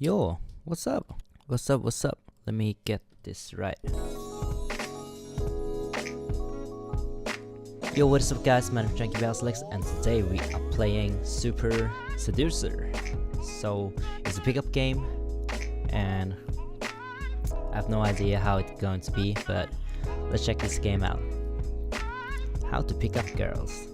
Yo, what's up? What's up? What's up? Let me get this right. Yo, what is up guys, my name is DrunkyBearAslax and today we are playing Super Seducer. So, it's a pickup game and I have no idea how it's going to be, but let's check this game out. How to pick up girls.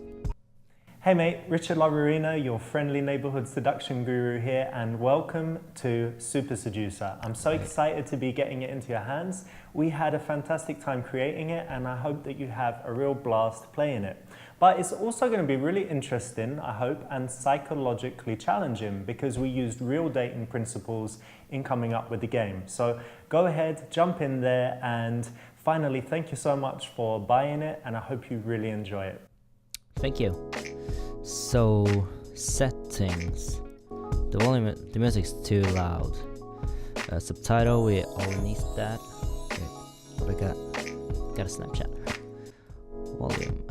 Hey mate, Richard Laurina, your friendly neighborhood seduction guru here, and welcome to Super Seducer. I'm so excited to be getting it into your hands. We had a fantastic time creating it and I hope that you have a real blast playing it. But it's also going to be really interesting, I hope, and psychologically challenging because we used real dating principles in coming up with the game. So go ahead, jump in there, and finally, thank you so much for buying it and I hope you really enjoy it. Thank you. So, settings. The volume, the music's too loud. Subtitle, we all need that. Wait, what I got a Snapchat. Volume,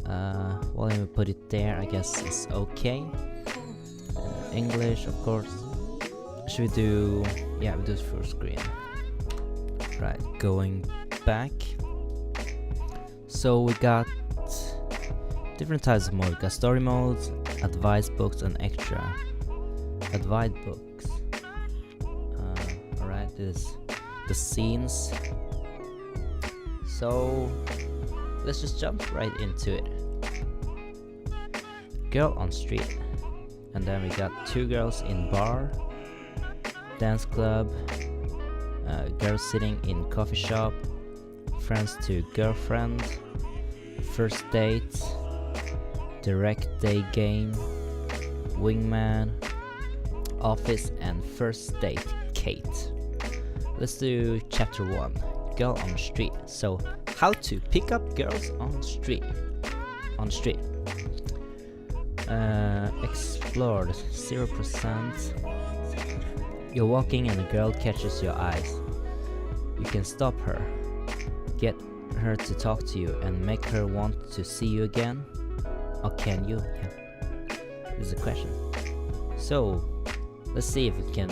volume, we put it there, I guess is okay. English, of course. Should we do, yeah, we do full screen. Right, going back. So we got different types of mode. We got story modes, advice books, and extra. Advice books. Alright, this is the scenes. So let's just jump right into it. Girl on street, and then we got two girls in bar, dance club, girls sitting in coffee shop, friends to girlfriend, first date, direct day game, wingman, office, and first date Kate. Let's do chapter 1, girl on the street. So how to pick up girls on the street. Explored 0%. You're walking and a girl catches your eyes. You can stop her, get her to talk to you, and make her want to see you again. Or can you? Yeah. This is a question. So, let's see if we can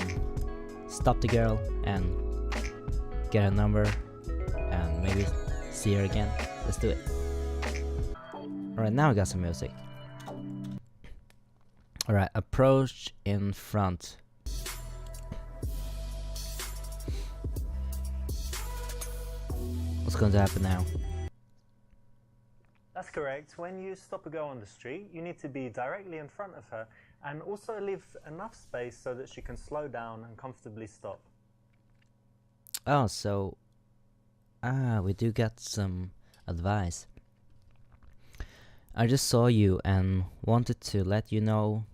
stop the girl and get her number and maybe see her again. Let's do it. Alright, now I got some music. Alright, approach in front. What's going to happen now? That's correct. When you stop a girl on the street, you need to be directly in front of her and also leave enough space so that she can slow down and comfortably stop. Oh, so we do get some advice. I just saw you and wanted to let you know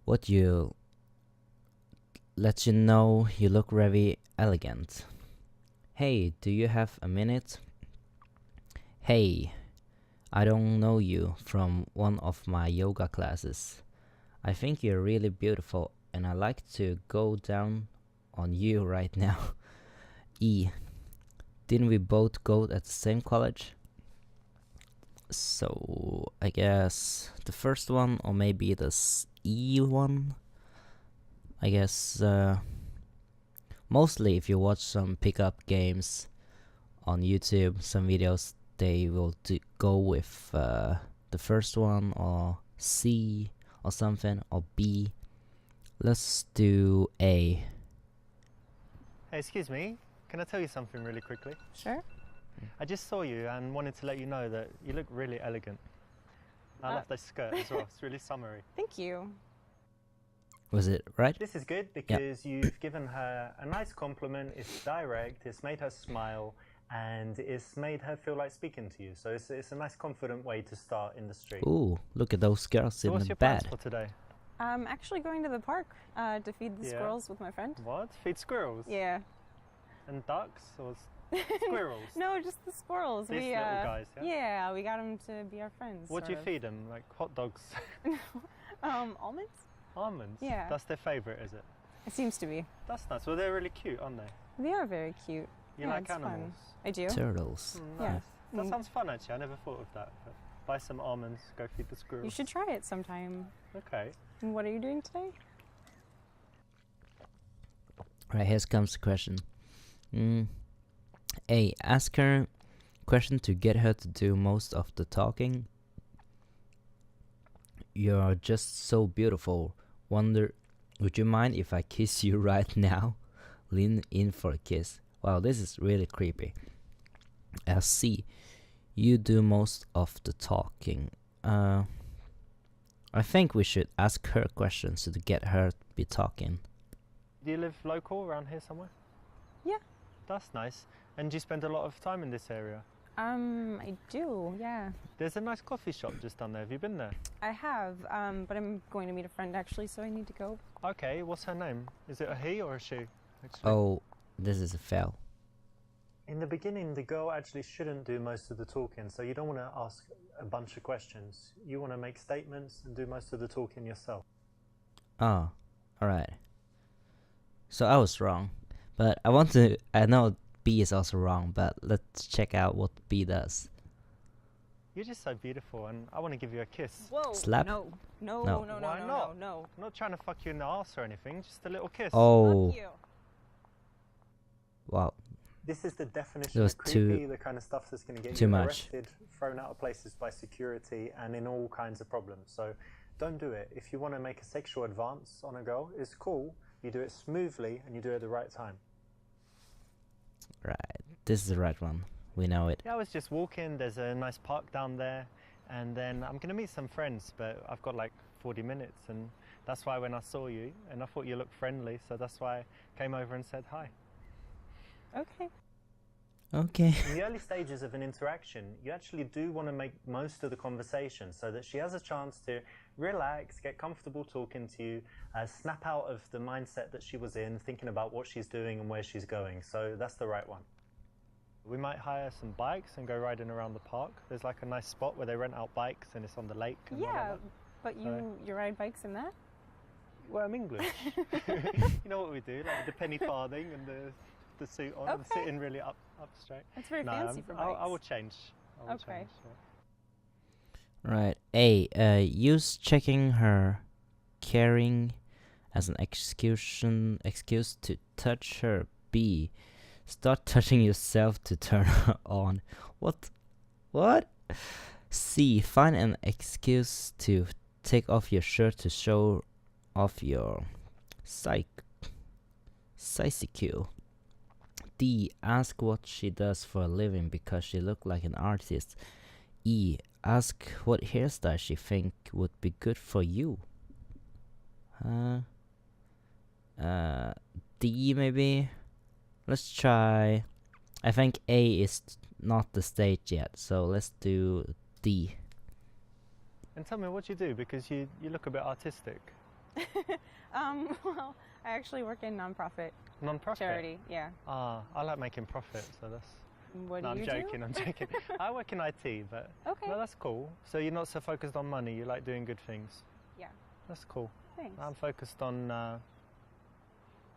you look very elegant. Hey, do you have a minute? Hey, I don't know you from one of my yoga classes. I think you're really beautiful and I like to go down on you right now. E, didn't we both go at the same college? So, I guess the first one or maybe the E one? I guess mostly if you watch some pickup games on YouTube, some videos, they will go with the first one or C or something or B. Let's do A. Hey, excuse me, can I tell you something really quickly? Sure. I just saw you and wanted to let you know that you look really elegant. I love that skirt as well, it's really summery. Thank you. Was it right? This is good because you've given her a nice compliment, it's direct, it's made her smile, and it's made her feel like speaking to you. So it's a nice confident way to start in the street. Ooh, look at those girls So in what's the your plans bed. for today? I'm actually going to the park to feed the squirrels with my friend. What? Feed squirrels? Yeah. And ducks or squirrels? No, just the squirrels. These little guys, yeah? Yeah, we got them to be our friends. What do you feed them? Like hot dogs? Almonds? Almonds? Yeah. That's their favourite, is it? It seems to be. That's nice. Well, they're really cute, aren't they? They are very cute. You Yeah, like it's fun. animals? I do. Turtles. Yeah. Nice. That Mm. sounds fun, actually. I never thought of that. But buy some almonds, go feed the squirrels. You should try it sometime. Okay. And what are you doing today? Right, here comes the question. A. Ask her question to get her to do most of the talking. You're just so beautiful. Wonder, would you mind if I kiss you right now? Lean in for a kiss. Wow, this is really creepy. C. You do most of the talking. I think we should ask her questions to get her to be talking. Do you live local around here somewhere? Yeah. That's nice. And do you spend a lot of time in this area? I do, yeah. There's a nice coffee shop just down there. Have you been there? I have, but I'm going to meet a friend actually, so I need to go. Okay, what's her name? Is it a he or a she? Actually? Oh, this is a fail. In the beginning, the girl actually shouldn't do most of the talking, so you don't want to ask a bunch of questions. You want to make statements and do most of the talking yourself. Oh, alright. So I was wrong, but I know B is also wrong, but let's check out what B does. You're just so beautiful, and I want to give you a kiss. Whoa, Slap? no. Why not? No. I'm not trying to fuck you in the arse or anything, just a little kiss. Oh, Fuck you. wow. This is the definition That was of creepy, the kind of stuff that's going to get too you much. arrested, thrown out of places by security, and in all kinds of problems. So don't do it. If you want to make a sexual advance on a girl, it's cool. You do it smoothly, and you do it at the right time. Right, this is the right one. We know it. Yeah, I was just walking. There's a nice park down there, and then I'm going to meet some friends, but I've got like 40 minutes, and that's why when I saw you, and I thought you looked friendly, so that's why I came over and said hi. Okay. Okay. In the early stages of an interaction, you actually do want to make most of the conversation so that she has a chance to relax, get comfortable talking to you, snap out of the mindset that she was in, thinking about what she's doing and where she's going. So that's the right one. We might hire some bikes and go riding around the park. There's like a nice spot where they rent out bikes and it's on the lake. And all Yeah, of that. but you ride bikes in that? Well, I'm English. You know what we do, like the penny farthing and the suit on, and Okay. sitting really up straight. That's very fancy for I bikes. will change. I will Okay. change, yeah. Right. A. Use checking her caring as an excuse to touch her. B. Start touching yourself to turn her on. What? C. Find an excuse to take off your shirt to show off your psyche. D. Ask what she does for a living because she looked like an artist. E. Ask what hairstyle she think would be good for you. D maybe? Let's try. I think A is not the stage yet, so let's do D. And tell me what you do, because you look a bit artistic. Well, I actually work in nonprofit Non-profit? charity. Yeah. Ah, I like making profit, so that's... What No, do I'm you joking, I'm joking. I work in IT, but Okay. no, that's cool. So you're not so focused on money, you like doing good things. Yeah. That's cool. Thanks. I'm focused on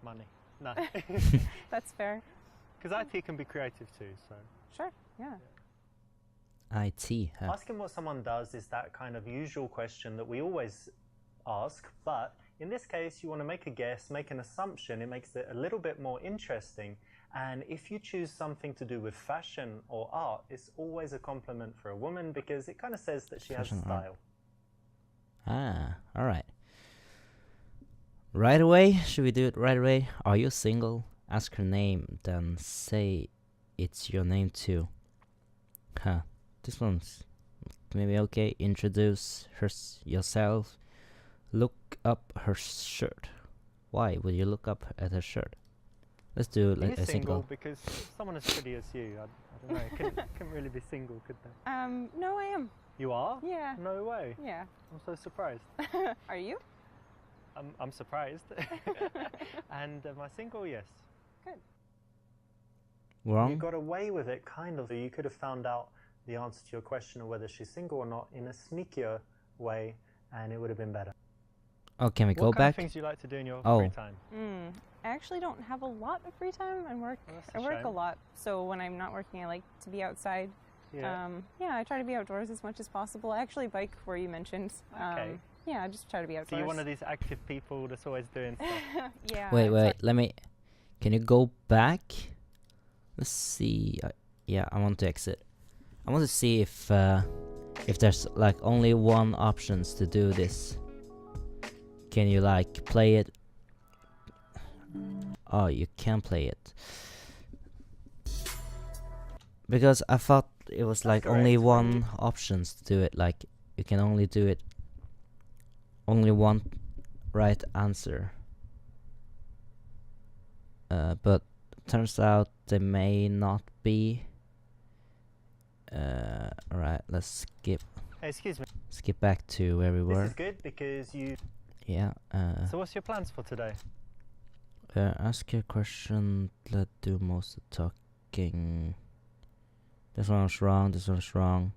money. No. That's fair. Because IT can be creative too, so... Sure. Yeah. IT, huh? Asking what someone does is that kind of usual question that we always ask, but in this case you want to make a guess, make an assumption. It makes it a little bit more interesting, and if you choose something to do with fashion or art, it's always a compliment for a woman because it kind of says that she Fashion has art. style. Ah, alright. Right away? Should we do it right away? Are you single? Ask her name, then say it's your name too. Huh. This one's maybe okay. Introduce yourself. Look up her shirt. Why would you look up at her shirt? Let's do Are like you a single? single. Because someone as pretty as you, I don't know, couldn't really be single, could they? No, I am. You are? Yeah. No way. Yeah. I'm so surprised. Are you? I'm surprised. And am I single? Yes. Good. You Wrong? got away with it, kind of. You could have found out the answer to your question of whether she's single or not in a sneakier way, and it would have been better. Oh, can we go What kind of back? things do you like to do in your Oh. free time? I actually don't have a lot of free time. Oh, that's a I work a shame. lot, so when I'm not working, I like to be outside. Yeah. Yeah, I try to be outdoors as much as possible. I actually bike where you mentioned. Okay. Yeah, I just try to be outdoors. So you're one of these active people that's always doing stuff. Yeah. Wait, exactly. let me. Can you go back? Let's see. Yeah, I want to exit. I want to see if there's like only one options to do this. Can you like play it? Oh, you can play it. Because I thought it was like only one options to do it. Like you can only do it. Only one right answer. But turns out they may not be. Alright, let's skip. Hey, excuse me. Skip back to where we were. This is good because you... Yeah. So what's your plans for today? Ask a question, let do most of the talking. This one was wrong, this one was wrong.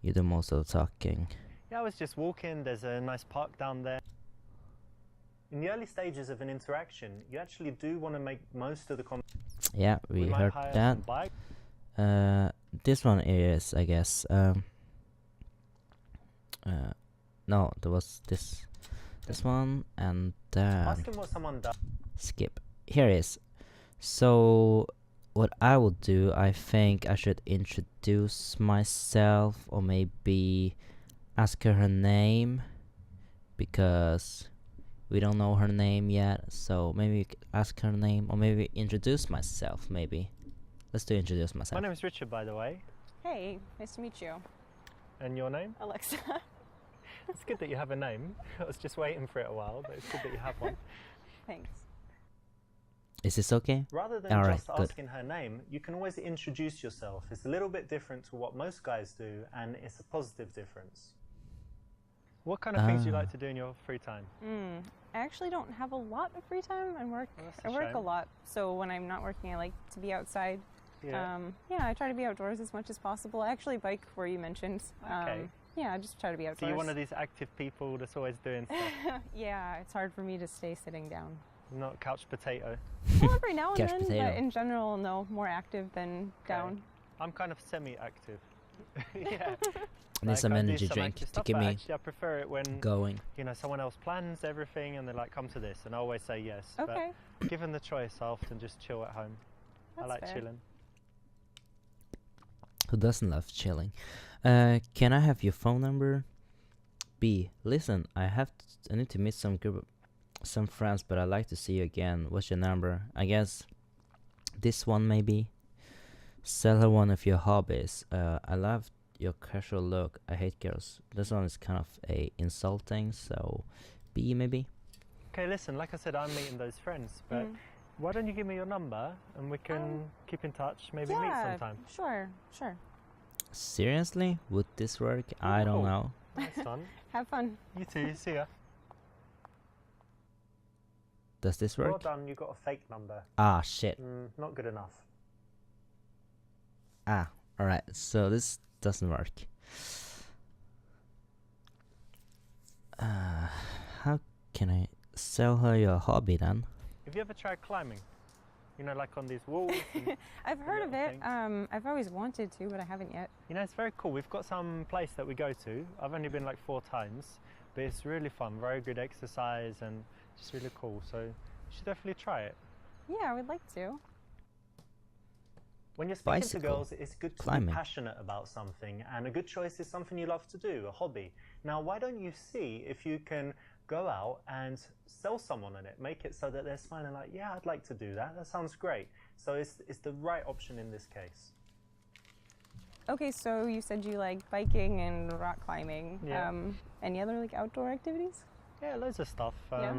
You do most of the talking. Yeah, I was just walking. There's a nice park down there. In the early stages of an interaction, you actually do want to make most of the conversation. Yeah, we heard that. This one is, I guess, no, there was this one, and then Ask him what someone does. skip. Here is. So what I would do, I think I should introduce myself, or maybe ask her name, because we don't know her name yet. So maybe ask her name, or maybe introduce myself. Maybe let's do introduce myself. My name is Richard, by the way. Hey, nice to meet you. And your name? Alexa. It's good that you have a name. I was just waiting for it a while, but it's good that you have one. Thanks. Is this okay? Rather than Alright, just good. asking her name, you can always introduce yourself. It's a little bit different to what most guys do, and it's a positive difference. What kind of things do you like to do in your free time? I actually don't have a lot of free time. I work a lot, so when I'm not working, I like to be outside. Yeah. I try to be outdoors as much as possible. I actually bike where you mentioned. Okay. Yeah, I just try to be outdoors. So you're one of these active people that's always doing stuff. Yeah, it's hard for me to stay sitting down. Not couch potato. Well, every now and Couch then, potato. but in general, no, more active than down. I'm kind of semi-active. Yeah. I need some I do energy some drink active to stuff, keep but me actually I prefer it when going. you know someone else plans everything and they're like, come to this, and I always say yes. Okay. But given the choice, I often just chill at home. I That's like fair. chilling. Who doesn't love chilling? Can I have your phone number? B. Listen, I need to meet some friends, but I'd like to see you again. What's your number? I guess this one maybe. Sell her one of your hobbies. I love your casual look. I hate girls. This one is kind of insulting, so B maybe. Okay, listen, like I said, I'm meeting those friends, but why don't you give me your number and we can keep in touch, maybe meet sometime. Sure. Seriously? Would this work? I don't know. Nice one. Have fun. You too, see ya. Does this Well work? done, you got a fake number. Ah, shit. Not good enough. Ah, alright. So this doesn't work. How can I sell her your hobby then? Have you ever tried climbing? You know, like on these walls? And I've heard of little it. I've always wanted to, but I haven't yet. you know, it's very cool. We've got some place that we go to. I've only been like 4 times, but it's really fun. Very good exercise and just really cool. So you should definitely try it. Yeah, I would like to. When you're speaking to Bicycle. girls, it's good to Climbing. be passionate about something, and a good choice is something you love to do, a hobby. Now, why don't you see if you can go out and sell someone on it, make it so that they're smiling like, yeah, I'd like to do that. That sounds great. So it's the right option in this case. Okay, so you said you like biking and rock climbing. Yeah. Any other like outdoor activities? Yeah, loads of stuff. Yeah.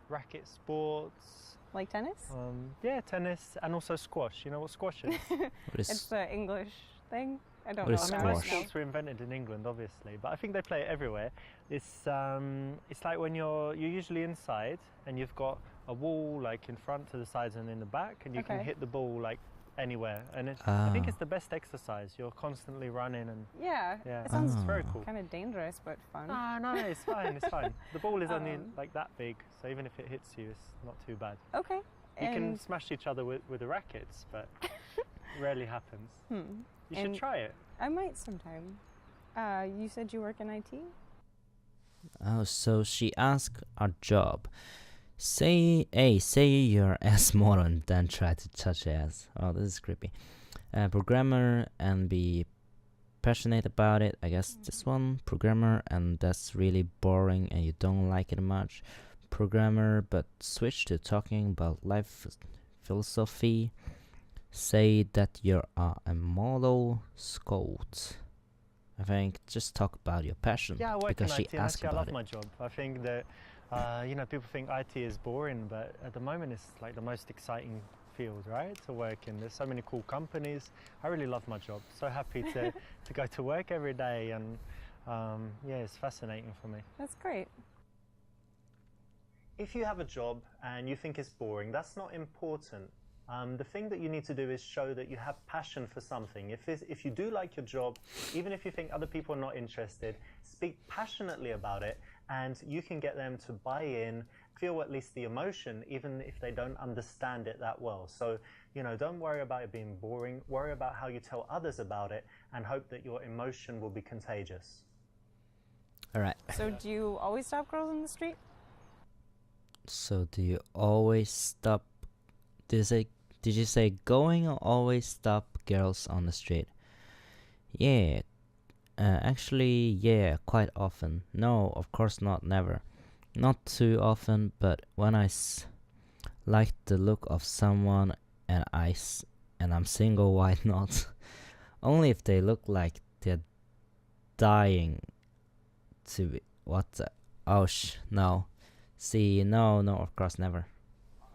Racket sports. Like tennis? Yeah, tennis and also squash. You know what squash is? What is It's the English thing. I don't What know. is I mean, squash? most sports were invented in England, obviously, but I think they play it everywhere. It's like when you're usually inside and you've got a wall like in front, to the sides, and in the back, and you can Okay. hit the ball like anywhere. And I think it's the best exercise. You're constantly running, and Yeah. yeah, It sounds it's very cool. kind of dangerous, but fun. No, it's fine. It's fine. The ball is only Um, like that big, so even if it hits you, it's not too bad. Okay. You can And smash each other with the rackets, but rarely happens. You should And- try it. I might sometime. You said you work in IT? Oh, so she asked our job. Say your ass more and then try to touch ass. Oh, this is creepy. Programmer and be passionate about it. I guess this one. Programmer and that's really boring and you don't like it much. Programmer but switch to talking about life philosophy. Say that you're a model scout. I think just talk about your passion. Yeah, I work because in she IT and asked actually I about love it. my job. I think that, you know, people think IT is boring, but at the moment it's like the most exciting field, right, to work in. There's so many cool companies. I really love my job. So happy to go to work every day, and yeah, it's fascinating for me. That's great. If you have a job and you think it's boring, that's not important. The thing that you need to do is show that you have passion for something. If you do like your job, even if you think other people are not interested, speak passionately about it, and you can get them to buy in, feel at least the emotion, even if they don't understand it that well. So, you know, don't worry about it being boring. Worry about how you tell others about it, and hope that your emotion will be contagious. All right. So do you always stop girls in the street? So do you always stop? Did you say going or always stop girls on the street? Yeah. Actually, yeah, quite often. No, of course not, never. Not too often, but when I like the look of someone and I'm single, why not? Only if they look like they're dying to be. What the? Oh, no. See, no, of course, never.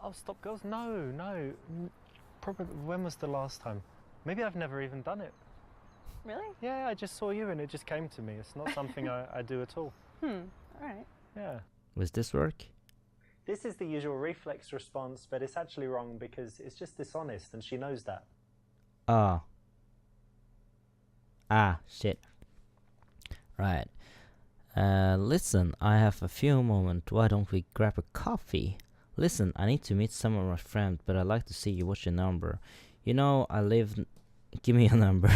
Oh, stop girls? No. Probably, when was the last time? Maybe I've never even done it. Really? Yeah, I just saw you and it just came to me. It's not something I do at all. All right. Yeah. Was this work? This is the usual reflex response, but it's actually wrong because it's just dishonest and she knows that. Oh. Ah, shit. Right. Listen, I have a few moments. Why don't we grab a coffee? Listen, I need to meet some of my friends, but I'd like to see you. What's your number? You know, give me a number.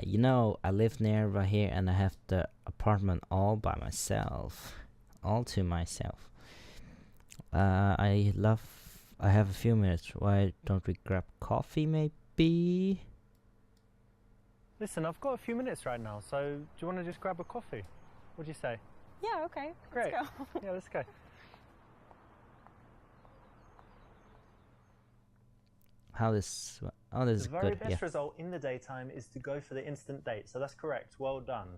You know, I live near right here and I have the apartment all by myself. All to myself. I have a few minutes. Why don't we grab coffee maybe? Listen, I've got a few minutes right now, so do you want to just grab a coffee? What do you say? Yeah, okay. Great. Let's go. Yeah, let's go. This is The very good. best result in the daytime is to go for the instant date, so that's correct. Well done.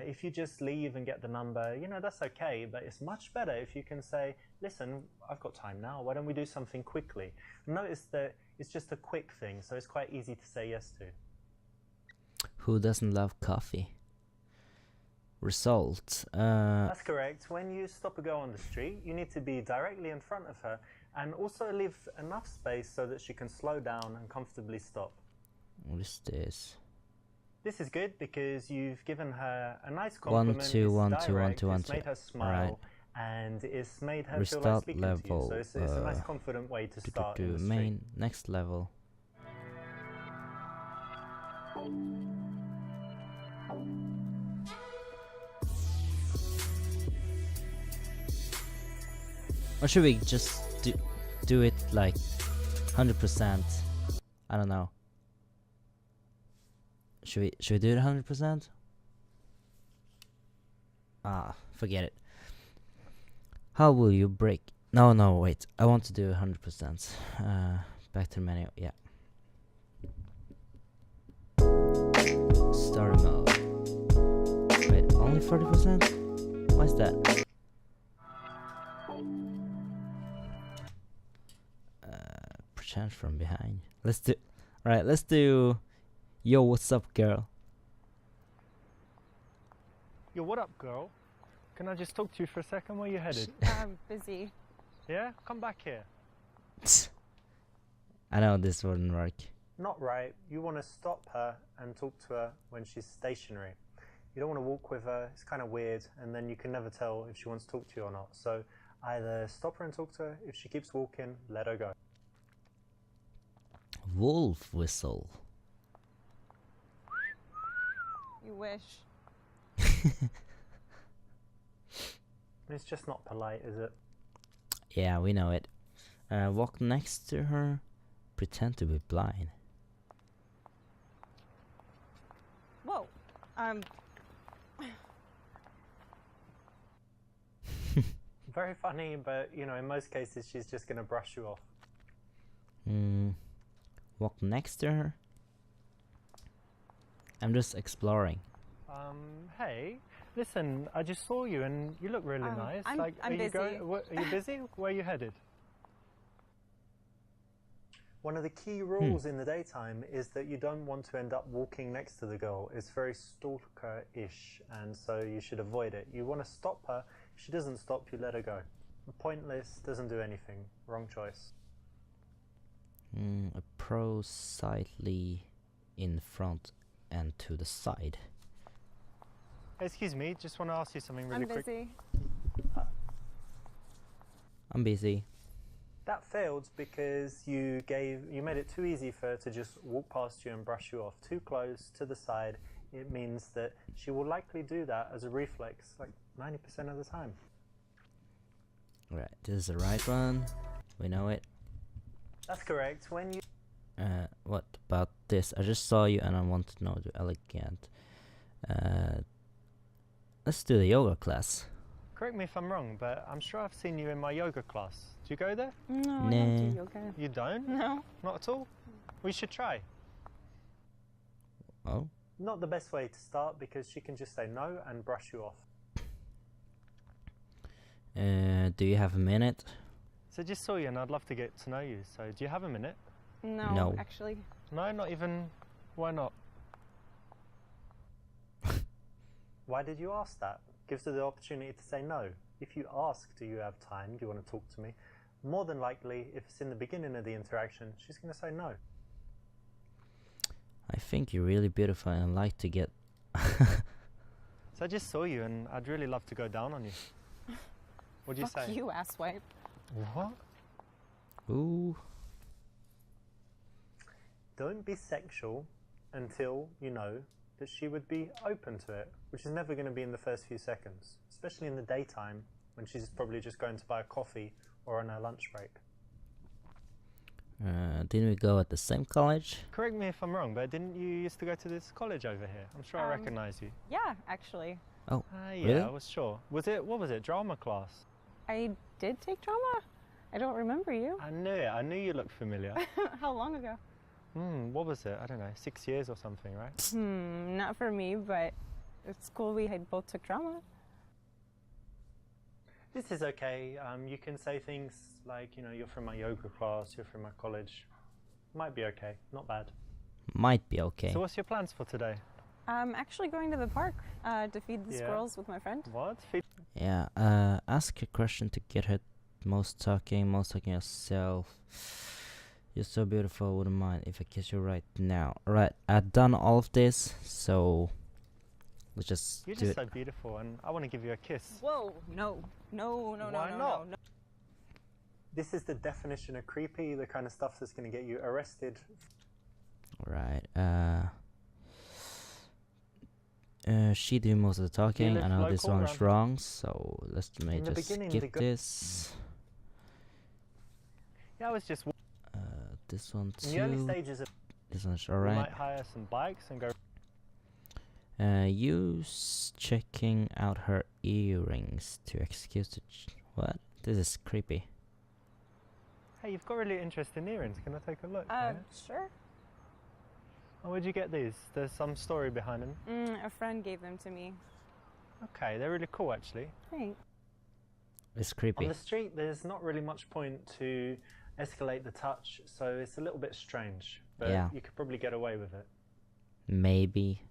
If you just leave and get the number, you know, that's okay, but it's much better if you can say, listen, I've got time now, why don't we do something quickly? Notice that it's just a quick thing, so it's quite easy to say yes to. Who doesn't love coffee? Result. That's correct. When you stop a girl on the street, you need to be directly in front of her and also leave enough space so that she can slow down and comfortably stop. What is this? This is good because you've given her a nice compliment. 1 2 1 2 1 direct, 2 1 it's 2. made her smile, and it's made her feel like Restart speaking level. to you. So it's a nice, confident way to start in the street. Main next level. Or should we just do it like 100%? I don't know. Should we do it 100%? Ah, forget it. How will you break? No, wait. I want to do 100%. Back to the menu. Yeah. Story mode. Wait, only 40%? Why is that? Perchance from behind. Let's do. Yo, what's up, girl? Yo, what up, girl? Can I just talk to you for a second? Where you headed? I'm busy. Yeah? Come back here. I know this wouldn't work. Not right. You want to stop her and talk to her when she's stationary. You don't want to walk with her. It's kind of weird, and then you can never tell if she wants to talk to you or not. So either stop her and talk to her. If she keeps walking, let her go. Wolf whistle. You wish. It's just not polite, is it? Yeah, we know it. Walk next to her. Pretend to be blind. Whoa. Very funny, but you know, in most cases, she's just going to brush you off. Walk next to her. I'm just exploring. Hey, listen, I just saw you and you look really nice. I'm are busy. Are you busy? Where are you headed? One of the key rules in the daytime is that you don't want to end up walking next to the girl. It's very stalker-ish, and so you should avoid it. You want to stop her. If she doesn't stop, you let her go. Pointless, doesn't do anything. Wrong choice. Approach slightly in front and to the side. Excuse me, just want to ask you something really quick. I'm busy. I'm busy. That failed because you made it too easy for her to just walk past you and brush you off. Too close to the side, it means that she will likely do that as a reflex, like 90% of the time. Right, this is the right one. We know it. That's correct. When you What about this? I just saw you and I want to know the elegant. Let's do the yoga class. correct me if I'm wrong, but I'm sure I've seen you in my yoga class. Do you go there? No, I Nah. don't do yoga. You don't? No. Not at all? We should try. Oh, Not the best way to start because she can just say no and brush you off. do you have a minute? So just saw you and I'd love to get to know you. So do you have a minute? No. Actually. No, not even. Why not? Why did you ask that? Gives her the opportunity to say no. If you ask, do you have time? Do you want to talk to me? More than likely, if it's in the beginning of the interaction, she's going to say no. I think you're really beautiful and I'd like to get... So I just saw you and I'd really love to go down on you. What'd you Fuck say? you, asswipe. What? Ooh. Don't be sexual until you know that she would be open to it, which is never going to be in the first few seconds, especially in the daytime when she's probably just going to buy a coffee or on her lunch break. Didn't we go at the same college? Correct me if I'm wrong, but didn't you used to go to this college over here? I'm sure I recognise you. Yeah, actually. Oh, Yeah, really? I was sure. What was it, drama class? I did take drama. I don't remember you. I knew it, I knew you looked familiar. How long ago? What was it? I don't know, 6 years or something, right? Not for me, but at school we had both took drama. This is okay. You can say things like, you know, you're from my yoga class, you're from my college. Might be okay, not bad. Might be okay. So what's your plans for today? I'm actually going to the park to feed the Yeah. squirrels with my friend. What? Yeah, ask a question to get her most talking yourself. You're so beautiful, wouldn't mind if I kiss you right now. Alright, I've done all of this, so let's just You're do just it. so beautiful and I want to give you a kiss. Whoa, no. No, no, no, Why no, not? no. This is the definition of creepy, the kind of stuff that's going to get you arrested. Alright, she do most of the talking. live I know this local one's around- wrong, so let's In the just beginning, skip this. Yeah, I was just... This one In the early too. stages of... This one's We alright. might hire some bikes and go... Checking out her earrings to excuse the what? This is creepy. Hey, you've got really interesting earrings. Can I take a look? Sure. Oh, where'd you get these? There's some story behind them. A friend gave them to me. Okay, they're really cool actually. Thanks. It's On creepy. the street, there's not really much point to escalate the touch, so it's a little bit strange. But Yeah. you could probably get away with it. Maybe.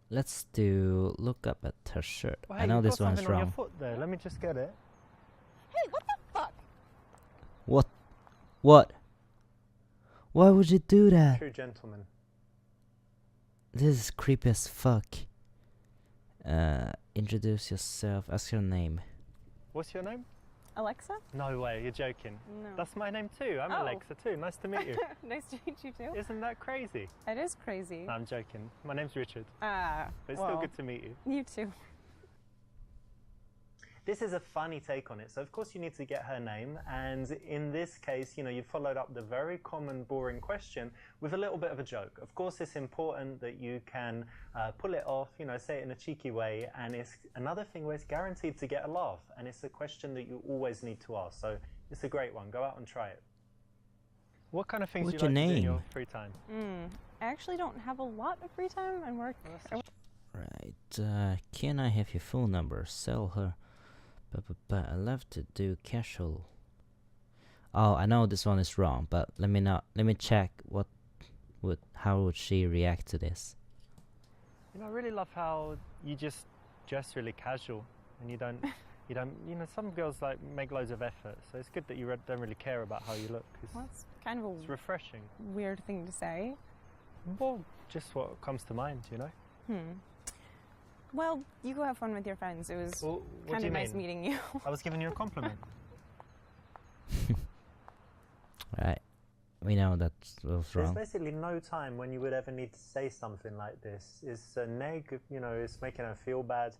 Let's do look up at her shirt. Oh, I hey, know you've this got one's something on your wrong. foot there. Let me just get it. Hey, what the fuck? What? What? Why would you do that? True gentleman. This is creepy as fuck. Introduce yourself. Ask your name. What's your name? Alexa? No way, you're joking. No. That's my name too. I'm Oh. Alexa too. Nice to meet you. Nice to meet you too. Isn't that crazy? It is crazy. No, I'm joking. My name's Richard. Ah, But it's well, still good to meet you. You too. This is a funny take on it. So of course you need to get her name, and in this case, you know, you followed up the very common boring question with a little bit of a joke. Of course it's important that you can pull it off, you know, say it in a cheeky way, and it's another thing where it's guaranteed to get a laugh, and it's a question that you always need to ask. So it's a great one. Go out and try it. What kind of things do you like to do in your free time? I actually don't have a lot of free time and work. Right, can I have your phone number? Sell her. But I love to do casual. Oh, I know this one is wrong, but let me check how would she react to this. You know, I really love how you just dress really casual, and you don't, you know, some girls like make loads of effort, so it's good that you don't really care about how you look. Well, it's kind of it's refreshing. Weird thing to say. Well, just what comes to mind, you know? Well, you go have fun with your friends. It was kind of nice meeting you. I was giving you a compliment. Right. We know that was wrong. There's basically no time when you would ever need to say something like this. It's a neg, you know, it's making her feel bad.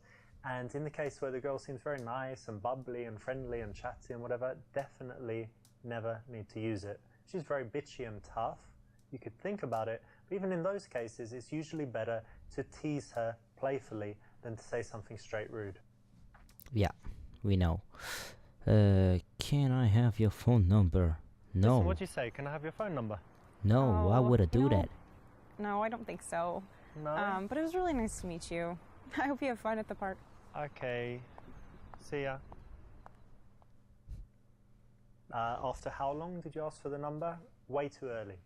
And in the case where the girl seems very nice and bubbly and friendly and chatty and whatever, definitely never need to use it. She's very bitchy and tough. You could think about it. But even in those cases, it's usually better to tease her playfully than to say something straight rude. Yeah, we know. Can I have your phone number? No. Listen, what'd you say? Can I have your phone number? No, why would I do that? No, I don't think so. No? But it was really nice to meet you. I hope you have fun at the park. Okay. See ya. After how long did you ask for the number? Way too early.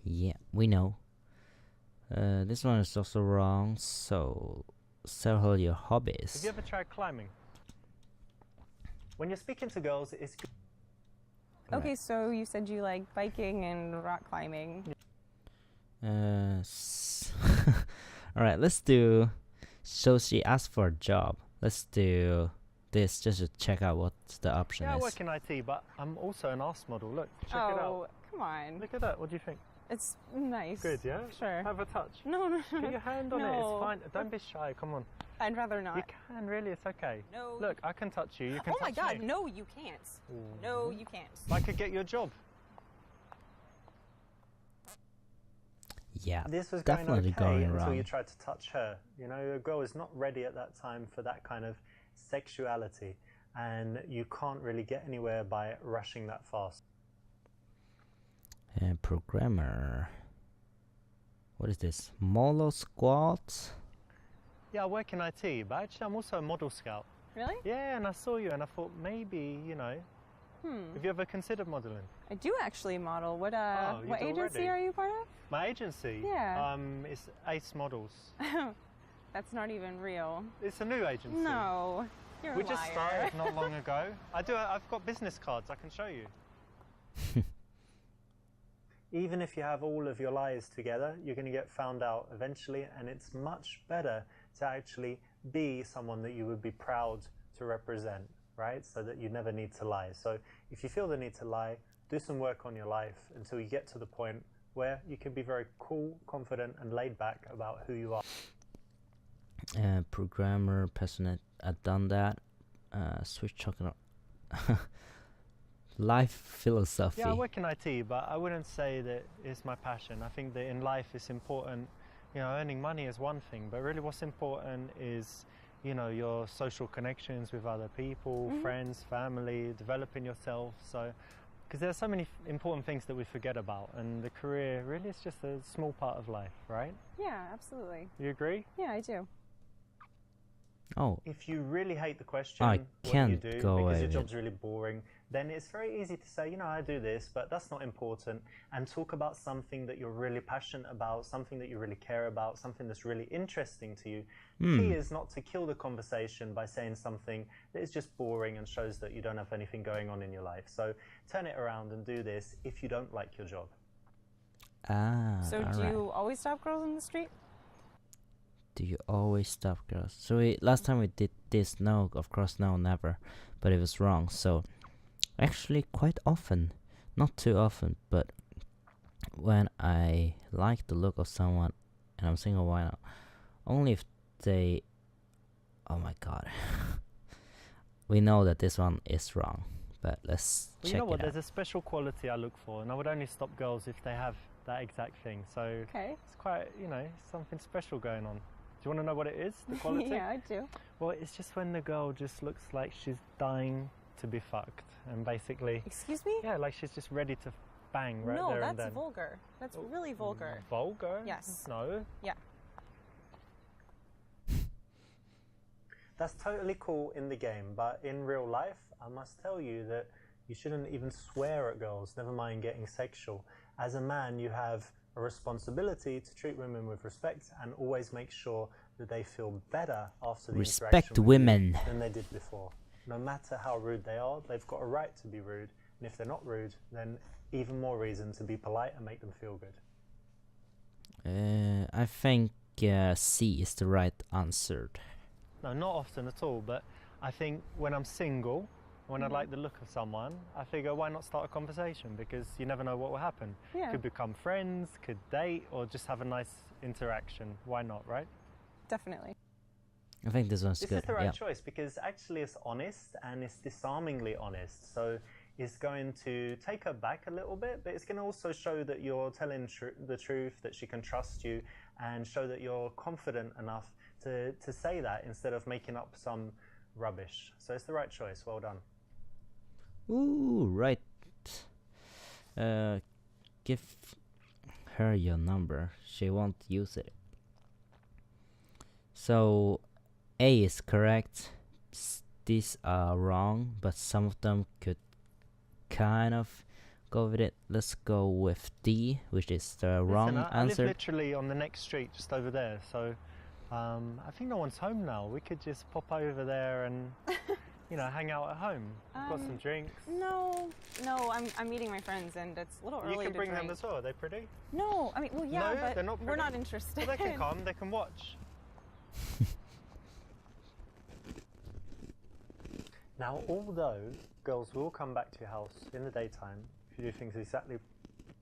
Yeah, we know. This one is also wrong, so sell her your hobbies. Have you ever tried climbing? When you're speaking to girls, it's good. Okay, so you said you like biking and rock climbing. Alright, let's do... So she asked for a job. Let's do this just to check out what the option is. Yeah, I work in IT, but I'm also an arse model. Look, check it out. Oh, come on. Look at that. What do you think? It's nice. Good, yeah? Sure. Have a touch. No. Put your hand on it. It's fine. Don't be shy. Come on. I'd rather not. You can, really. It's okay. No. Look, I can touch you. You can touch me. Oh my God, no, you can't. No, you can't. I could get you a job. Yeah, this was definitely going wrong. Until you tried to touch her. You know, a girl is not ready at that time for that kind of sexuality, and you can't really get anywhere by rushing that fast. Programmer. What is this? Molo squat? Yeah, I work in IT, but actually I'm also a model scout. Really? Yeah, and I saw you and I thought maybe, you know, have you ever considered modeling? I do actually model. What you what do agency already? are you part of? My agency? Yeah. It's Ace Models. That's not even real. It's a new agency. No, you're a We liar. just started not long ago. I've got business cards I can show you. Even if you have all of your lies together, you're going to get found out eventually, and it's much better to actually be someone that you would be proud to represent, right? So that you never need to lie. So if you feel the need to lie, do some work on your life until you get to the point where you can be very cool, confident, and laid back about who you are. Programmer, passionate, I've done that. Switch talking up. Life philosophy. Yeah, I work in IT, but I wouldn't say that it's my passion. I think that in life it's important, you know, earning money is one thing, but really what's important is, you know, your social connections with other people, friends, family, developing yourself. So, because there are so many important things that we forget about, and the career really is just a small part of life, right? Yeah, absolutely. You agree? Yeah, I do. Oh. If you really hate the question, I what can't do you do, go because away your with job's really boring, then it's very easy to say, you know, I do this, but that's not important, and talk about something that you're really passionate about, something that you really care about, something that's really interesting to you. The key is not to kill the conversation by saying something that is just boring and shows that you don't have anything going on in your life. So turn it around and do this if you don't like your job. So do you always stop girls in the street? Do you always stop girls? So last time we did this, no, of course, no, never. But it was wrong. So actually quite often, not too often, but when I like the look of someone and I'm single, why not? Only if they Oh my god. We know that this one is wrong, but let's Well, check you know what? it out. There's a special quality I look for, and I would only stop girls if they have that exact thing. So Okay. it's quite, you know, something special going on. Do you want to know what it is? The quality? Yeah, I do. Well, it's just when the girl just looks like she's dying to be fucked, and basically, Excuse me? yeah, like she's just ready to bang right No, there and that's then. vulgar. That's really vulgar. Vulgar? Yes. No. Yeah. That's totally cool in the game, but in real life, I must tell you that you shouldn't even swear at girls, never mind getting sexual. As a man, you have a responsibility to treat women with respect and always make sure that they feel better after the Respect interaction with women. you than they did before. No matter how rude they are, they've got a right to be rude. And if they're not rude, then even more reason to be polite and make them feel good. I think C is the right answer. No, not often at all, but I think when I'm single, when I like the look of someone, I figure why not start a conversation, because you never know what will happen. Yeah. Could become friends, could date, or just have a nice interaction. Why not, right? Definitely. I think this one's This good. is the right Yeah. choice because actually it's honest and it's disarmingly honest. So it's going to take her back a little bit, but it's going to also show that you're telling the truth, that she can trust you, and show that you're confident enough to say that instead of making up some rubbish. So it's the right choice. Well done. Ooh, right. Give her your number. She won't use it. So A is correct. These are wrong, but some of them could kind of go with it. Let's go with D, which is the wrong Listen, I live answer. literally on the next street, just over there. So I think no one's home now. We could just pop over there and, you know, hang out at home. We've got some drinks. No, I'm meeting my friends, and it's a little early You can to bring drink. them as well. Are they pretty? No, I mean, well, yeah, No, but they're not we're not pretty. interested. Well, they can come. They can watch. Now, although girls will come back to your house in the daytime if you do things exactly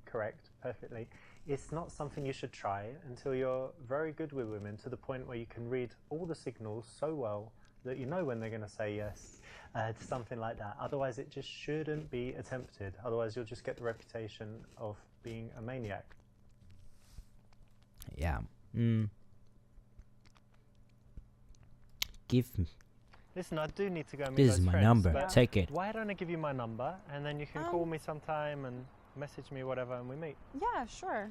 correct, perfectly, it's not something you should try until you're very good with women, to the point where you can read all the signals so well that you know when they're going to say yes to something like that. Otherwise, it just shouldn't be attempted. Otherwise, you'll just get the reputation of being a maniac. Yeah. Give me. Listen, I do need to go and meet This those is my friends, number. but Take it. why don't I give you my number and then you can call me sometime and message me, whatever, and we meet. Yeah, sure.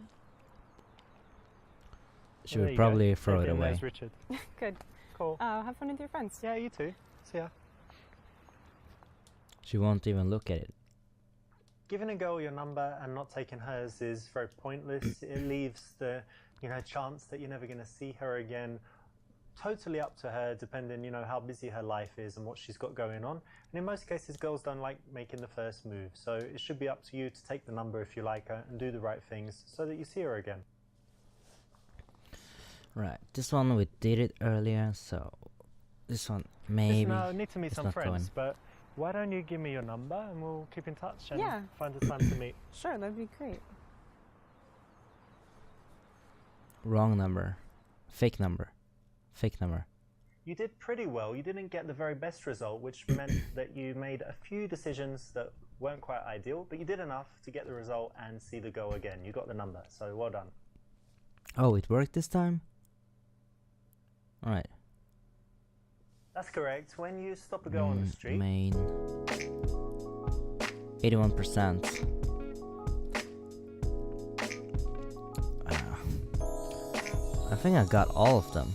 She Well, there would you probably go. throw it Maybe away. there's Richard. Good. Cool. Have fun with your friends. Yeah, you too. See ya. She won't even look at it. Giving a girl your number and not taking hers is very pointless. It leaves the, chance that you're never going to see her again totally up to her, depending, how busy her life is and what she's got going on. And in most cases, girls don't like making the first move. So it should be up to you to take the number if you like her and do the right things so that you see her again. Right, this one we did it earlier, so this one maybe. Listen, I need to meet it's some not friends, going. but why don't you give me your number and we'll keep in touch and Yeah. find a time to meet. Sure, that'd be great. Wrong number. Fake number. Fake number. You did pretty well. You didn't get the very best result, which meant that you made a few decisions that weren't quite ideal, but you did enough to get the result and see the goal again. You got the number, so well done. Oh, it worked this time? Alright. That's correct. When you stop a girl on the street, Main. 81%. I think I got all of them.